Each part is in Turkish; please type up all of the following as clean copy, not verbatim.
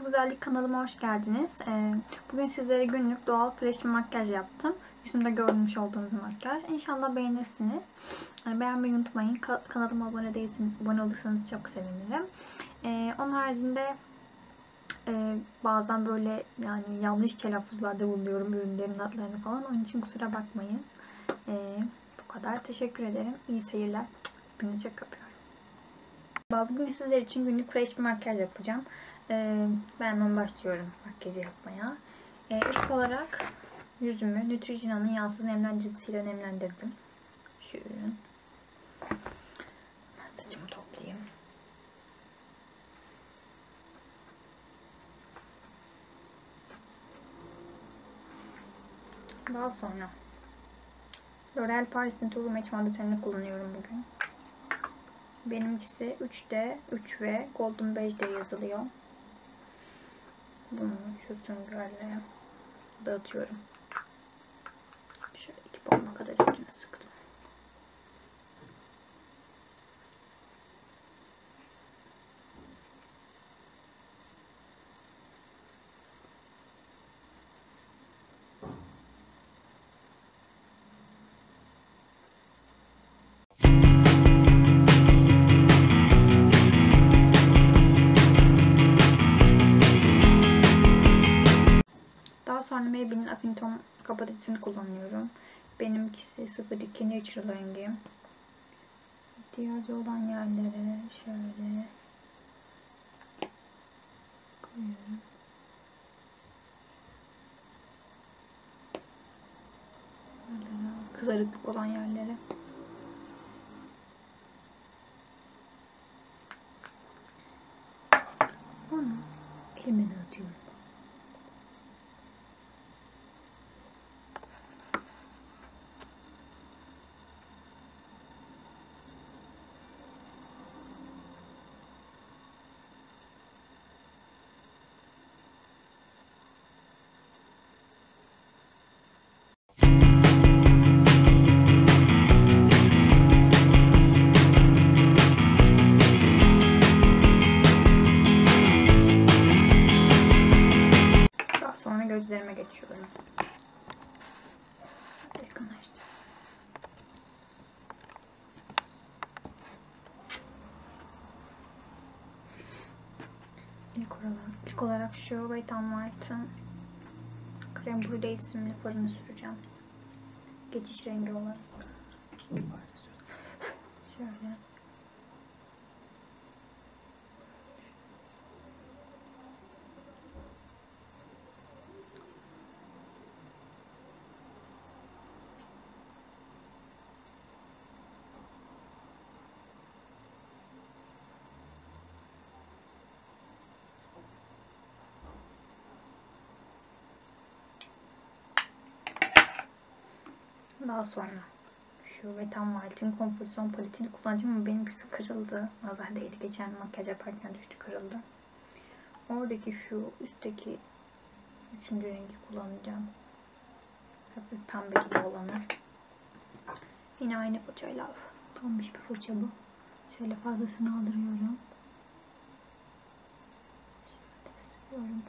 Güzellik kanalıma hoş geldiniz. Bugün sizlere günlük doğal fresh bir makyaj yaptım. Yüzümde görmüş olduğunuz makyaj. İnşallah beğenirsiniz. Beğenmeyi unutmayın. Kanalıma abone değilseniz, abone olursanız çok sevinirim. Onun haricinde bazen böyle yani yanlış telaffuzlarda bulunuyorum ürünlerin adlarını falan. Onun için kusura bakmayın. Bu kadar. Teşekkür ederim. İyi seyirler. Hepinizi çok öpüyorum. Bugün sizler için günlük fresh bir makyaj yapacağım. Ben hemen başlıyorum makyajı yapmaya. İlk olarak yüzümü Neutrogena'nın yağsız nemlendiricisiyle nemlendirdim. Şu ürün. Saçımı toplayayım. Daha sonra L'Oreal Paris'in True Match fondötenini kullanıyorum bugün. Benimkisi 3D, 3 ve Golden Beige'de yazılıyor. Bunu şu süngerle dağıtıyorum. Şöyle 2 parmak kadar üstüne sıktım. Sonra Maybelline'in Affinity kapatıcısını kullanıyorum. Benimkisi 02 Natural rengi. İhtiyacı olan yerlere şöyle koyuyorum. Kızarıklık olan yerlere. Onu elime dağıtıyorum. Gözlerime geçiyorum. Yakınlaştı. İlk olarak şu Wet n White'ın Creme Brulee isimli farını süreceğim. Geçiş rengi olarak. Şöyle. Daha sonra şu Wet n Wild'in Comfort Zone paletini kullanacağım ama benimkisi kırıldı. Nazar değdi. Geçen makyaj yaparken düştü, kırıldı. Oradaki şu üstteki 3. rengi kullanacağım. Hafif pembe gibi olanı. Yine aynı fırçayla donmuş bir fırça bu. Şöyle fazlasını aldırıyorum. Şöyle sıkıyorum.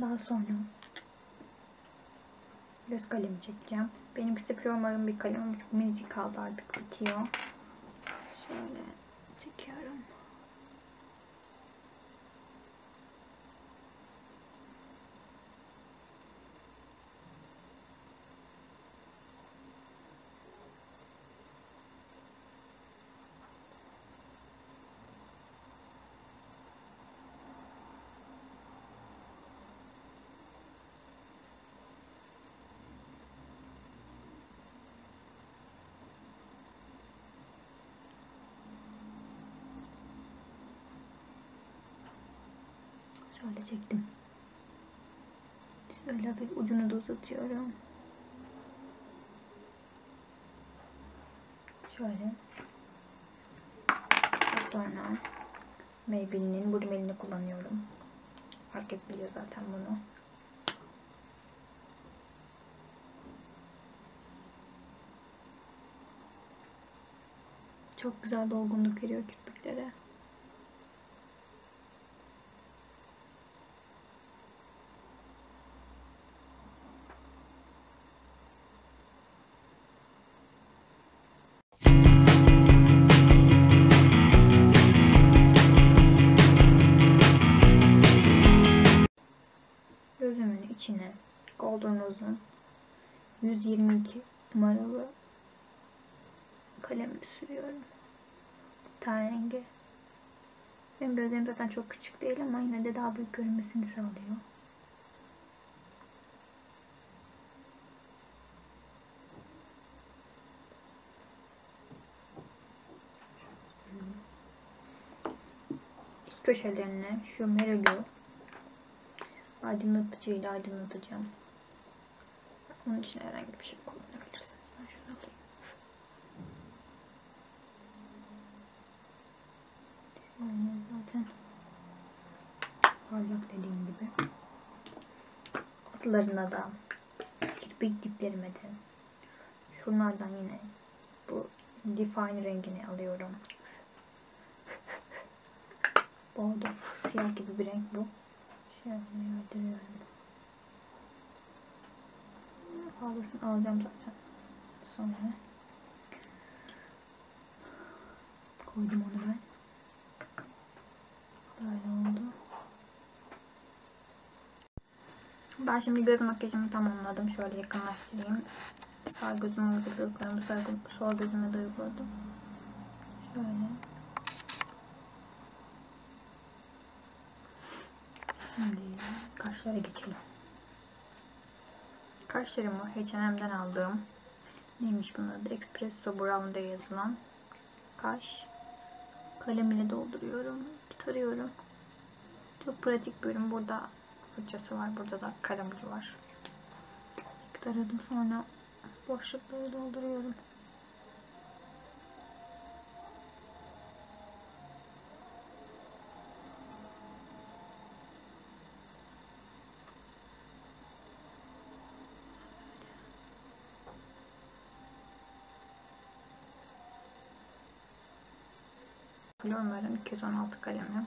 Daha sonra göz kalemi çekeceğim. Benimkisi Flormar'ın bir kalemi ama çok minicik kaldı, artık bitiyor. Şöyle çekiyorum. Şöyle çektim. Şöyle hafif ucunu da uzatıyorum. Şöyle. Daha sonra Maybelline'in bu rimelini kullanıyorum. Herkes biliyor zaten bunu. Çok güzel dolgunluk veriyor kirpiklere. Gözümün içine Golden Rose'un 122 numaralı kalemini sürüyorum. Ten rengi. Benim gözlerim zaten çok küçük değil ama yine de daha büyük görünmesini sağlıyor. İç köşelerine şu Meryl'ü aydınlatıcıyla aydınlatacağım. Onun için herhangi bir şey kullanabilirsiniz. Ben şunu alayım. Şöyle zaten parlak dediğim gibi. Altlarına da kirpik diplerime de şunlardan yine bu Define rengini alıyorum. Bordo siyah gibi bir renk bu. Şöyle yardırıyorum. Fazlasını alacağım zaten. Sonra koydum onu ben. Böyle oldu. Ben şimdi göz makyajımı tamamladım. Şöyle yakınlaştırayım. Sağ gözüme uyguladıklarımı sol gözüme de uyguladım. Şöyle. Şimdi kaşlara geçelim. Kaşlarımı H&M'den aldığım neymiş bunun adı? Espresso Brown'da yazılan kaş kalem ile dolduruyorum. Tarıyorum. Çok pratik bir ürün. Burada fırçası var. Burada da kalem ucu var. Taradım, sonra boşlukları dolduruyorum. Flormar'ın 216 kalemi.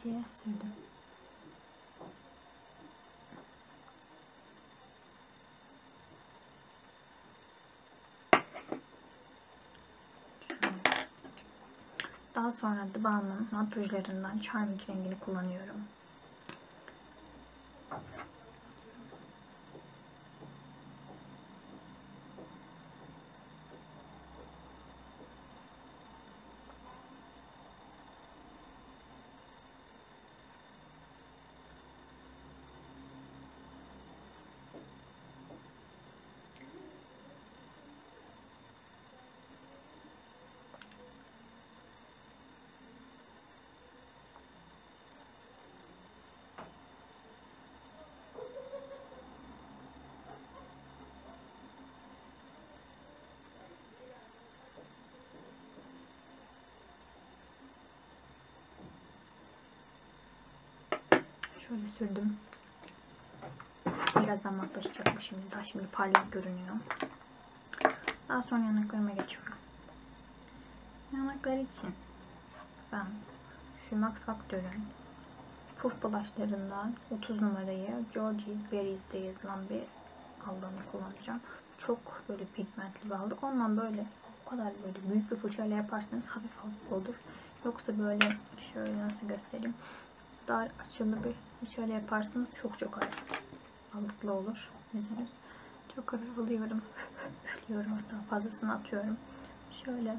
İyice sürdüm. Daha sonra Doğal'ın mat rujlarından Charming rengini kullanıyorum. Şöyle sürdüm. Birazdan matlaşacak şimdi. Daha şimdi parlak görünüyor. Daha sonra yanaklarıma geçiyorum. Yanaklar için ben şu Max Factor'ın puf bulaşlarından 30 numarayı George's Berries'de yazılan bir aldığını kullanacağım. Çok böyle pigmentli bir aldık. Ondan böyle o kadar böyle büyük bir fırçayla yaparsanız hafif hafif olur. Yoksa böyle şöyle nasıl göstereyim, dar açılı bir fırçayla yaparsanız çok çok ağırlıklı olur yüzünüz. Çok hafif alıyorum. Üflüyorum, hatta fazlasını atıyorum. Şöyle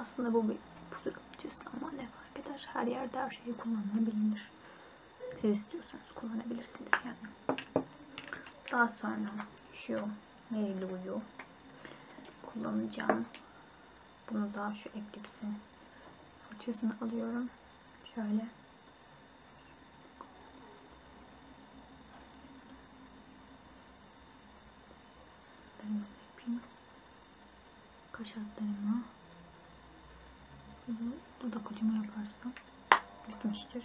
aslında bu bir pudra fırçası ama ne fark eder? Her yerde her şey kullanılabilir. Siz istiyorsanız kullanabilirsiniz yani. Daha sonra şu Mary Lou'yu kullanacağım. Bunu da şu Eclipse'in fırçasını alıyorum. Şöyle. Ben yapayım. Kaş altlarıma. Dudak ucuma yaparsam bitmiştir.